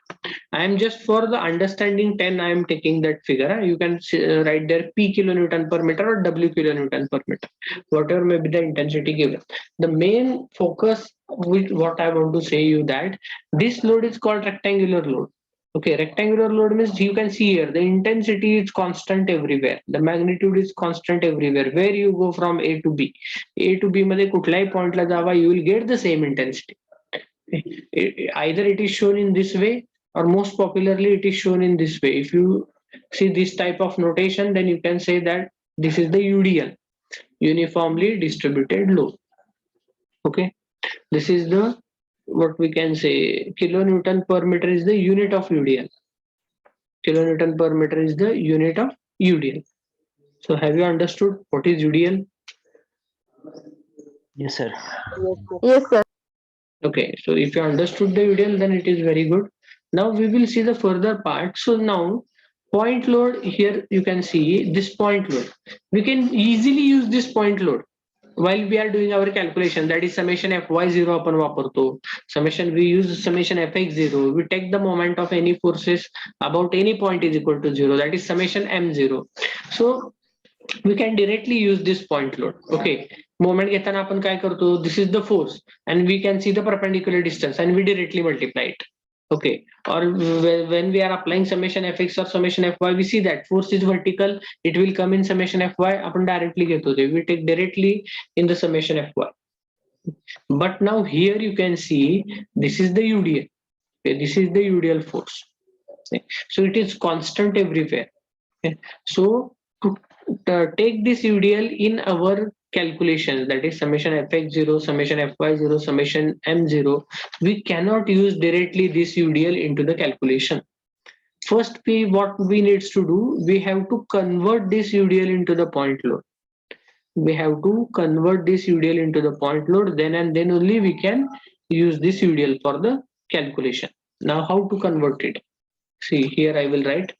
I am just for the understanding 10, I am taking that figure. You can write there P kilonewton per meter or W kilonewton per meter, whatever may be the intensity given. The main focus with what I want to say you that this load is called rectangular load. Okay, rectangular load means you can see here the intensity is constant everywhere, the magnitude is constant everywhere. Where you go from A to B, मध्ये कुठल्याही point La Java, you will get the same intensity. Either it is shown in this way or most popularly it is shown in this way. If you see this type of notation, then you can say that this is the UDL, uniformly distributed load. Okay, this is the, what we can say, kilonewton per meter is the unit of UDL. Kilonewton per meter is the unit of UDL. So have you understood what is UDL? Yes, sir. Yes, sir. Okay, so if you understood the UDL, then it is very good. Now we will see the further part. So now point load, here you can see this point load. We can easily use this point load while we are doing our calculation, that is summation fy0 आपण वापरतो, summation we use summation fx0, we take the moment of any forces about any point is equal to 0, that is summation m0. So we can directly use this point load. Okay, moment घेताना आपण काय करतो, this is the force and we can see the perpendicular distance and we directly multiply it. Okay, or when we are applying summation fx or summation fy, we see that force is vertical, it will come in summation fy, आपण directly घेतो ते, we take directly in the summation fy. But now here you can see this is the UDL. Okay, this is the UDL force. Okay, so it is constant everywhere. Okay, so to take this UDL in our calculations, that is summation fx0, summation fy0, summation m0, we cannot use directly this UDL into the calculation. First, what we needs to do, we have to convert this UDL into the point load. We have to convert this UDL into the point load, then and then only we can use this UDL for the calculation. Now how to convert it? See, here I will write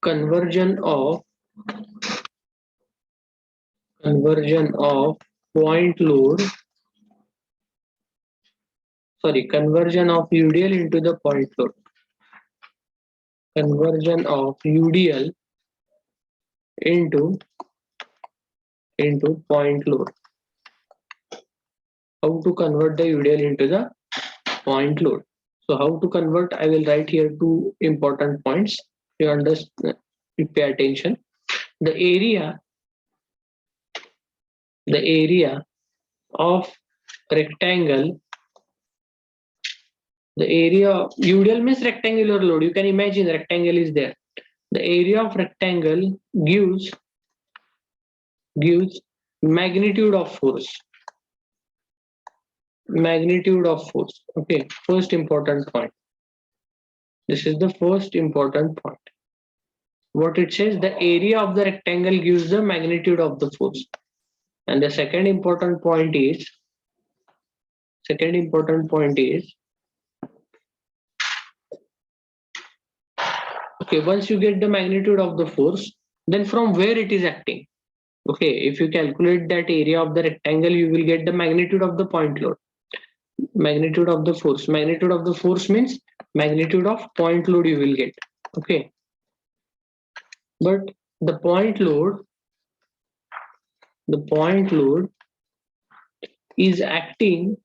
conversion of point load, conversion of UDL into the point load. Conversion of UDL into point load. How to convert the UDL into the point load? So how to convert, I will write here two important points. You understand, you pay attention. The area of rectangle, the area of UDL means rectangular load. You can imagine rectangle is there. The area of rectangle gives magnitude of force. Magnitude of force. Okay, first important point. This is the first important point. What it says, the area of the rectangle gives the magnitude of the force. And the second important point is, okay, once you get the magnitude of the force, then from where it is acting. Okay, if you calculate that area of the rectangle, you will get the magnitude of the point load. Magnitude of the force. Magnitude of the force means magnitude of point load you will get. Okay. But the point load is acting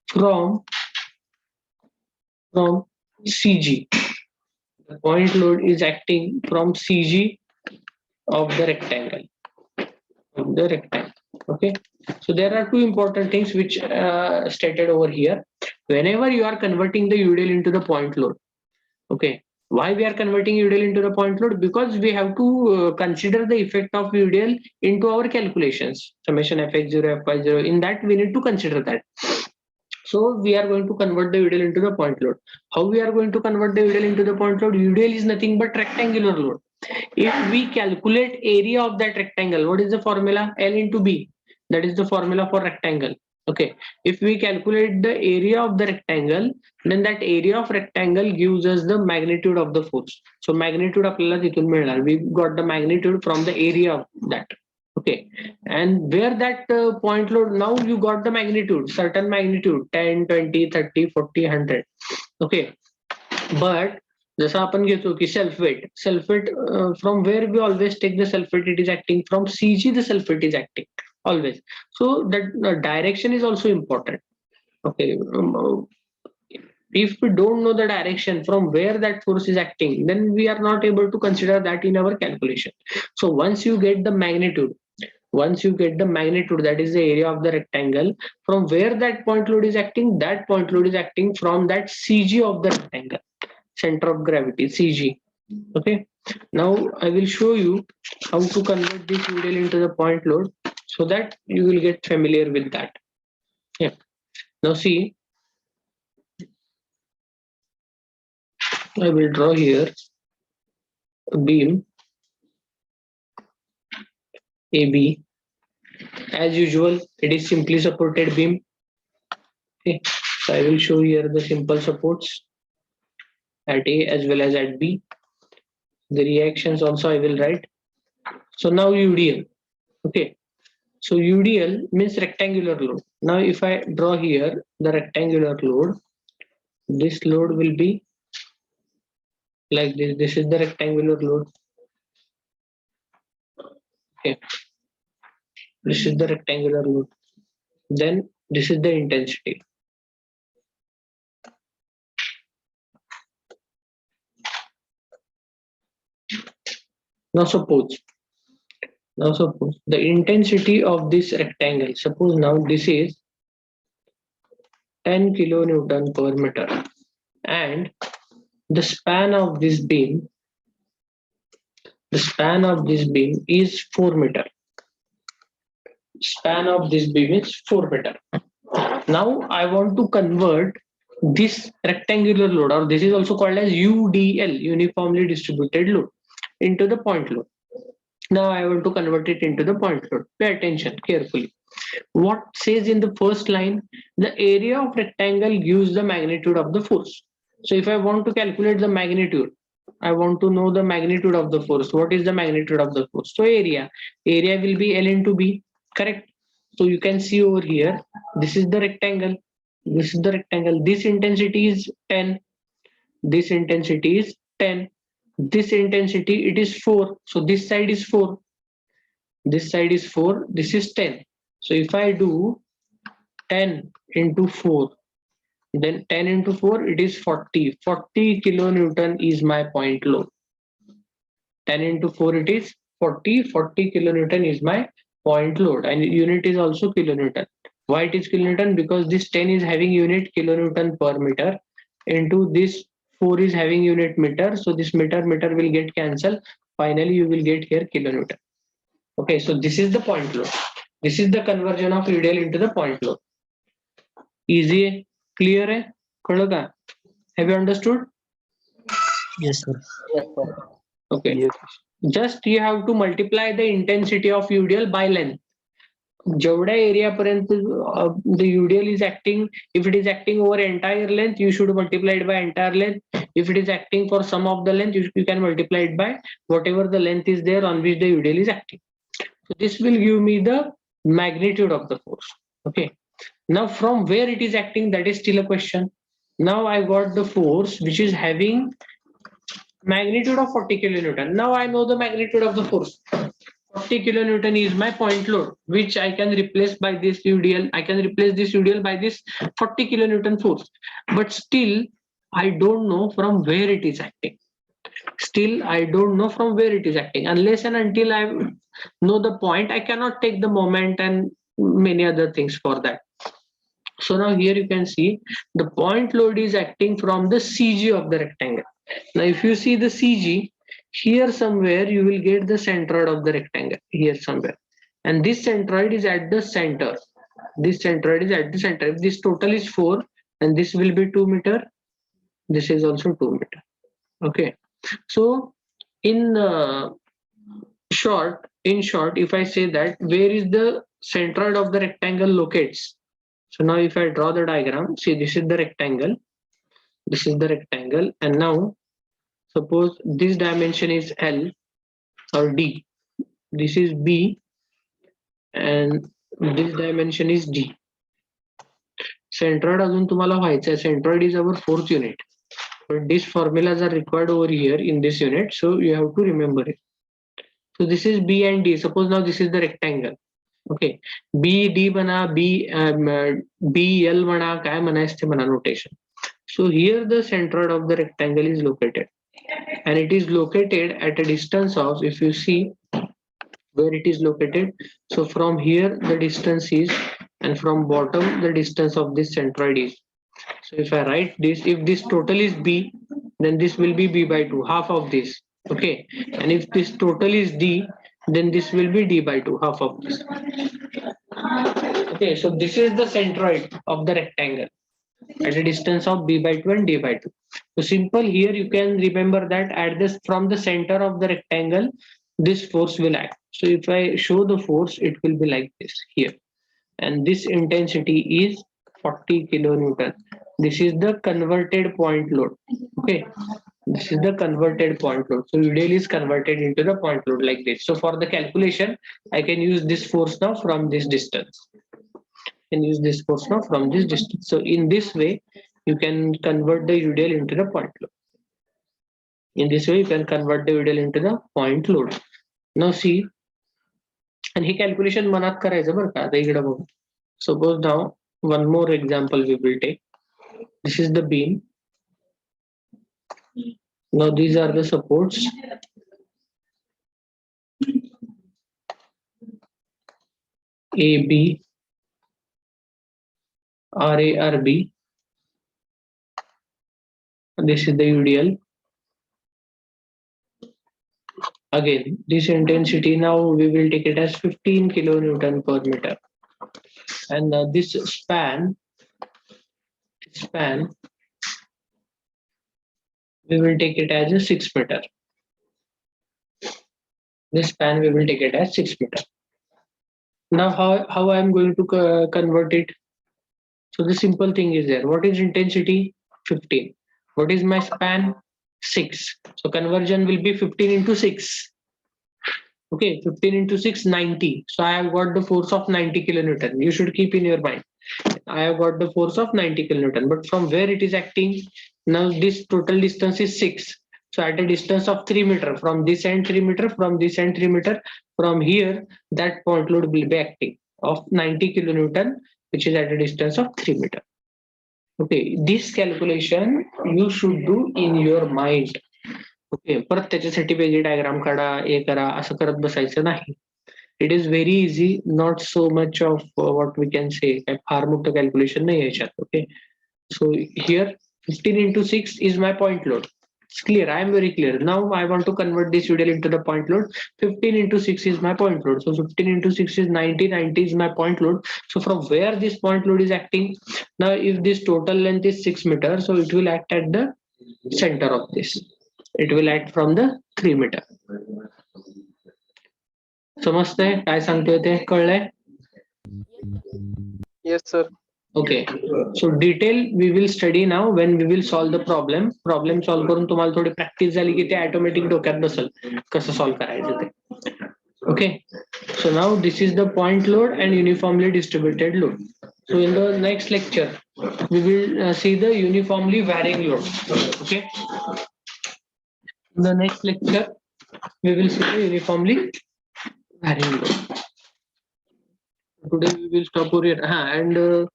from CG. The point load is acting from CG of the rectangle. Okay, so there are two important things which stated over here. Whenever you are converting the UDL into the point load, okay, why we are converting UDL into the point load? Because we have to consider the effect of UDL into our calculations, summation fx0, fy0. In that we need to consider that. So we are going to convert the UDL into the point load. How we are going to convert the UDL into the point load? UDL is nothing but rectangular load. If we calculate area of that rectangle, what is the formula? L into B. That is the formula for rectangle. Okay. If we calculate the area of the rectangle, then that area of rectangle gives us the magnitude of the force. So magnitude आपल्याला तिथून मिळणार. We got the magnitude from the area of that. Okay, and where that point load, now you got the magnitude, certain magnitude, 10, 20, 30, 40, 100. Okay, but जसं आपण घेतो की self weight, from where we always take the self weight, it is acting from CG, the self weight is acting always. So that direction is also important. Okay, if we don't know the direction from where that force is acting, then we are not able to consider that in our calculation. So once you get the magnitude, that is the area of the rectangle, from where that point load is acting, from that CG of the rectangle, center of gravity, CG. Okay, now I will show you how to convert this UDL into the point load so that you will get familiar with that. Yeah, now see, I will draw here a beam AB. As usual, it is simply supported beam. Okay, so I will show here the simple supports at A as well as at B. The reactions also I will write. So now UDL. Okay, so UDL means rectangular load. Now if I draw here the rectangular load, this load will be like this. This is the rectangular load. Okay, this is the rectangular load. Then this is the intensity. Now suppose the intensity of this rectangle, suppose now this is 10 kilonewton per meter, and the span of this beam is 4 meter. Span of this beam is 4 meter. Now I want to convert this rectangular load, or this is also called as UDL, uniformly distributed load, into the point load. Now I want to convert it into the point load. Pay attention carefully. What says in the first line? The area of rectangle gives the magnitude of the force. So if I want to calculate the magnitude, I want to know the magnitude of the force. What is the magnitude of the force? So area will be L into B, correct? So you can see over here, this is the rectangle. This is the rectangle. This intensity is 10. This intensity is 10. This intensity, it is 4. So this side is 4. This side is 4. This is 10. So if I do 10 into 4, then 10 into 4, it is 40. 40 kilonewton is my point load. 10 into 4, it is 40. 40 kilonewton is my point load. And unit is also kilonewton. Why it is kilonewton? Because this 10 is having unit kilonewton per meter, into this 4 is having unit meter. So this meter will get cancelled. Finally, you will get here kilonewton. Okay, so this is the point load. This is the conversion of UDL into the point load. Easy, clear hai? कळलं का? Have you understood? Yes, sir. Yes, sir. Okay. Yes. Just you have to multiply the intensity of UDL by length. जेवढ्या area पर्यंत the UDL is acting, if it is acting over entire length, you should multiply it by entire length. If it is acting for some of the length, you can multiply it by whatever the length is there on which the UDL is acting. So this will give me the magnitude of the force. Okay. Now from where it is acting, that is still a question. Now I got the force which is having magnitude of 40 kilonewton. Now I know the magnitude of the force. 40 kilonewton is my point load, which I can replace by this UDL. I can replace this UDL by this 40 kilonewton force. But still, I don't know from where it is acting. Still, I don't know from where it is acting. Unless and until I know the point, I cannot take the moment and many other things for that. So now here you can see the point load is acting from the CG of the rectangle. Now if you see the CG, here somewhere you will get the centroid of the rectangle, here somewhere. And this centroid is at the center. This centroid is at the center. If this total is 4 and this will be 2 meter, this is also 2 meter. Okay. So in short, if I say that where is the centroid of the rectangle locates? So now if I draw the diagram, see this is the rectangle. This is the rectangle, and now suppose this dimension is L or D. This is B and this dimension is D. Centroid अजून तुम्हाला व्हायचं आहे. Centroid is our 4th unit. But these formulas are required over here in this unit, so you have to remember it. So this is B and D. Suppose now this is the rectangle. Okay, B D बना, B L म्हणा, काय म्हणायचं ते म्हणा notation. So here the centroid of the rectangle is located, and it is located at a distance of, if you see where it is located, so from here the distance is, and from bottom the distance of this centroid is. So if I write this, if this total is B, then this will be B by 2, half of this. Okay, and if this total is D, then this will be D by 2, half of this. Okay, so this is the centroid of the rectangle at a distance of B by 2 and D by 2. So simple, here you can remember that at this, from the center of the rectangle, this force will act. So if I show the force, it will be like this here. And this intensity is 40 kilonewton. This is the converted point load. Okay. This is the converted point load. So UDL is converted into the point load like this. So for the calculation, I can use this force now from this distance. So in this way, you can convert the UDL into the point load. In this way, you can convert the UDL into the point load. Now see, and he calculation मनात करायचं बरं का. आता इकडे बघू. Suppose now one more example we will take. This is the beam. Now these are the supports. AB, RA, RB. This is the UDL. Again, this intensity now we will take it as 15 kilonewton per meter. And this span, we will take it as a 6 meter. This span we will take it as 6 meter. Now how I am going to convert it? So the simple thing is there. What is intensity? 15. What is my span? 6. So conversion will be 15 into 6. Okay, 15 into 6, 90. So I have got the force of 90 kilonewton. You should keep in your mind. I have got the force of 90 kilonewton. But from where it is acting? Now this total distance is 6. So at a distance of 3 meter, from this end 3 meter, from this end 3 meter, from here, that point load will be acting of 90 kilonewton, which is at a distance of 3 meter. Okay, this calculation you should do in your mind. Okay, परत त्याच्यासाठी वेगळी diagram काढा, हे करा, असं करत बसायचं नाही. It is very easy, not so much of what we can say, काय फार मोठं कॅल्क्युलेशन नाही याच्यात. Okay, so here 15 into 6 is my point load. It's clear. I am very clear. Now I want to convert this UDL into the point load. 15 into 6 is my point load. So 15 into 6 is 90. 90 is my point load. So from where this point load is acting? Now if this total length is 6 meters, so it will act at the center of this. It will act from the 3 meter. समजतंय काय सांगतोय ते? कळलंय? Yes, sir. Okay, so detail we will study now when we will solve the problem. Problem solve करून तुम्हाला थोडी practice झाली की ते ऑटोमॅटिक डोक्यात बसेल कसं सॉल्व करायचं ते. Okay, so now this is the point load and uniformly distributed load. So in the next lecture we will see the uniformly varying load. Okay, in the next lecture we will see the uniformly varying load. Today we will stop over here. And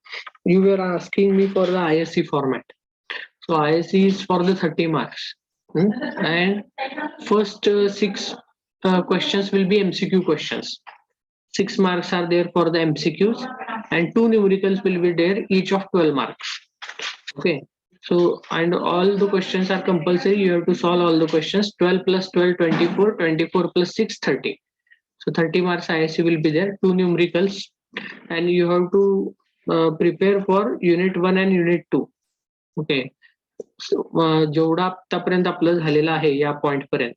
you were asking me for the ISC format. So ISC is for the 30 marks. And first 6 questions will be MCQ questions. 6 marks are there for the MCQs and 2 numericals will be there, each of 12 marks. Okay, so and all the questions are compulsory. You have to solve all the questions. 12 plus 12, 24, 24 plus 6, 30. So 30 marks ISC will be there, 2 numericals, and you have to prepare for Unit-1 and Unit-2. Okay, so जेवढा आतापर्यंत आपलं झालेलं आहे या point पर्यंत,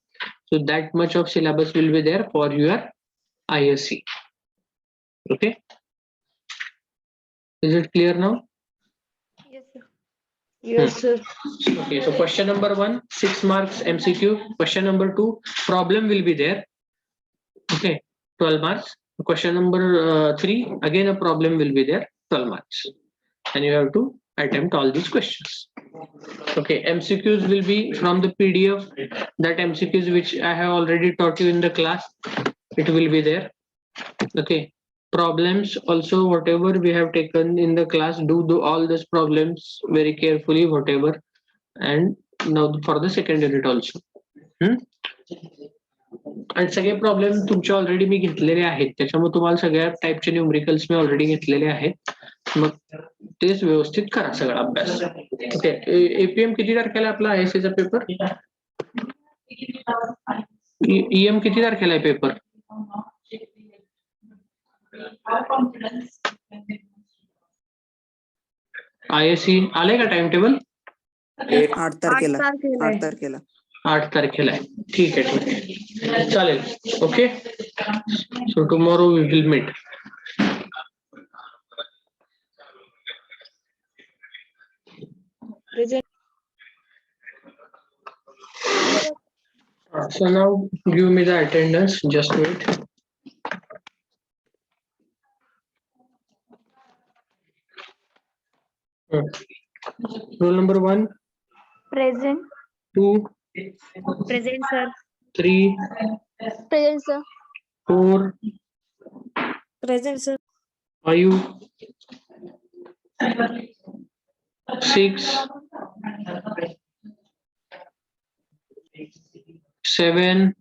so that much of syllabus will be there for your ISC. Okay, is it clear now? Yes, sir. Yes, sir. Okay, so question number 1, 6 marks MCQ. Question number 2, problem will be there. Okay, 12 marks. Question number 3, again a problem will be there, 12 marks, and you have to attempt all these questions. Okay, MCQs will be from the PDF. That MCQs which I have already taught you in the class, it will be there. Okay, problems also, whatever we have taken in the class, do all these problems very carefully, whatever. And now for the second unit also. आणि सगळे problem तुमचे already मी घेतलेले आहेत, त्याच्यामुळे तुम्हाला सगळ्या टाईपचे numericals मी already घेतलेले आहेत. मग तेच व्यवस्थित करा सगळा अभ्यास. ओके, एपीएम किती तारखेला आपला आयएससीचा पेपर? ईएम किती तारखेला आहे पेपर? आयएससी आले का टाइम टेबल? 8 तारखेला. 8 तारखेला आहे. ठीक आहे चालेल. Okay, so tomorrow we will meet. Present. So now give me the attendance. Just wait. Roll number 1, Present. 2, Present, sir. 3, Present, sir. 4, Present, sir. 5, 6, 7,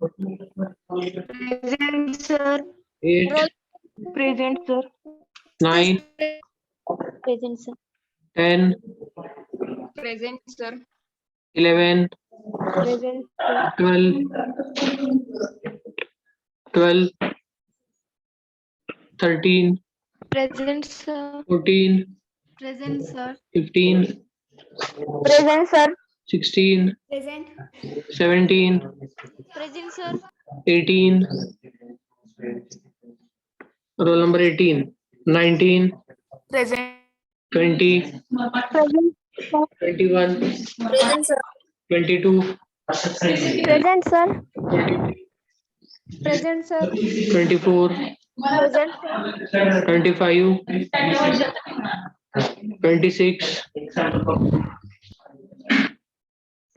Present, sir. 8, Present, sir. 9, Present, sir. 10, Present, sir. 11, Present, sir. 12, 12, 13, Present, sir. 14, Present, sir. 15, Present, sir. 16, Present. 17, Present, sir. 18, roll number 18, 19, Present. 20, Present, sir. 21, Present, sir. 22, Present, sir. 23, Present, sir. 24, Present, sir. 25, 26,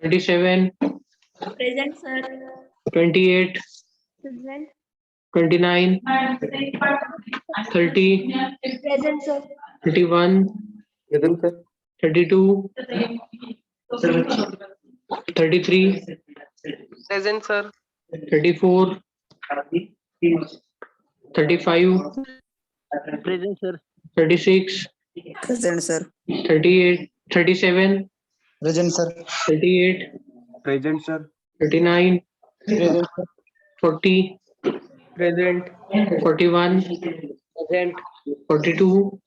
27, Present, sir. 28, Present. 29, 30, Present, sir. 31, 32, 33, Present, sir. 34, 35, Present, sir. 36, Present, sir. 38, 37, Present, sir. 38, Present, sir. 39, Present, sir. 40, Present. 41, Present. 42,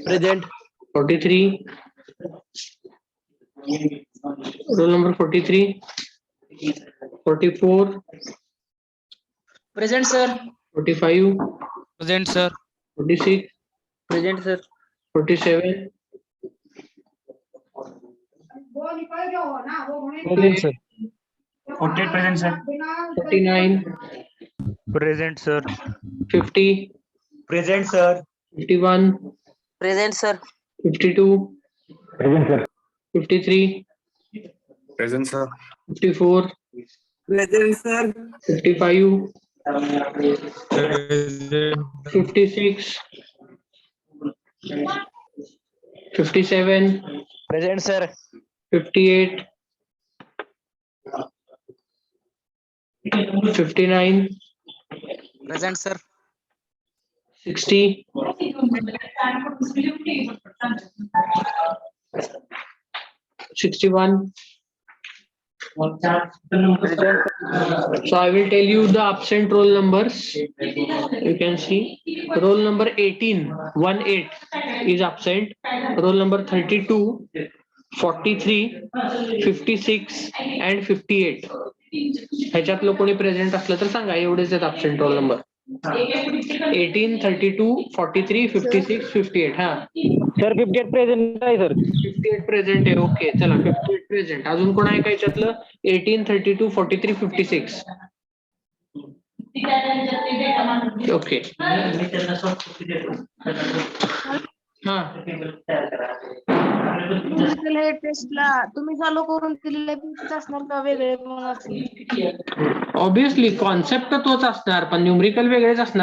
Present. 43, roll number 43, 44, Present, sir. 45, Present, sir. 46, Present, sir. 47, Present, sir. 48 present, sir. 49, Present, sir. 50, Present, sir. 51, Present, sir. 52, Present, sir. 53, Present, sir. 54, Present, sir. 55, Present. 56, 57, Present, sir. 58, 59, Present, sir. 60, 61. So I will tell you the absent roll numbers. You can see roll number 18, 18 is absent. Roll number 32, 43, 56 and 58. ह्याच्यातलं कोणी present असलं तर सांगा. एवढेच आहेत absent roll number. 18, 32, 43, 56, 58. हा sir 58 present आहे sir. 58 present आहे. Okay चला 58 present. अजून कोण आहे का याच्यातलं? 18, 32, 43, 56. ओके हा न्यूमेरिकल हे टेस्टला तुम्ही चालू करून दिलेले पेजेस असणार का वेगळे पण असतील? ऑब्विसली कॉन्सेप्ट तोच असणार पण न्यूमरिकल वेगळेच असणार.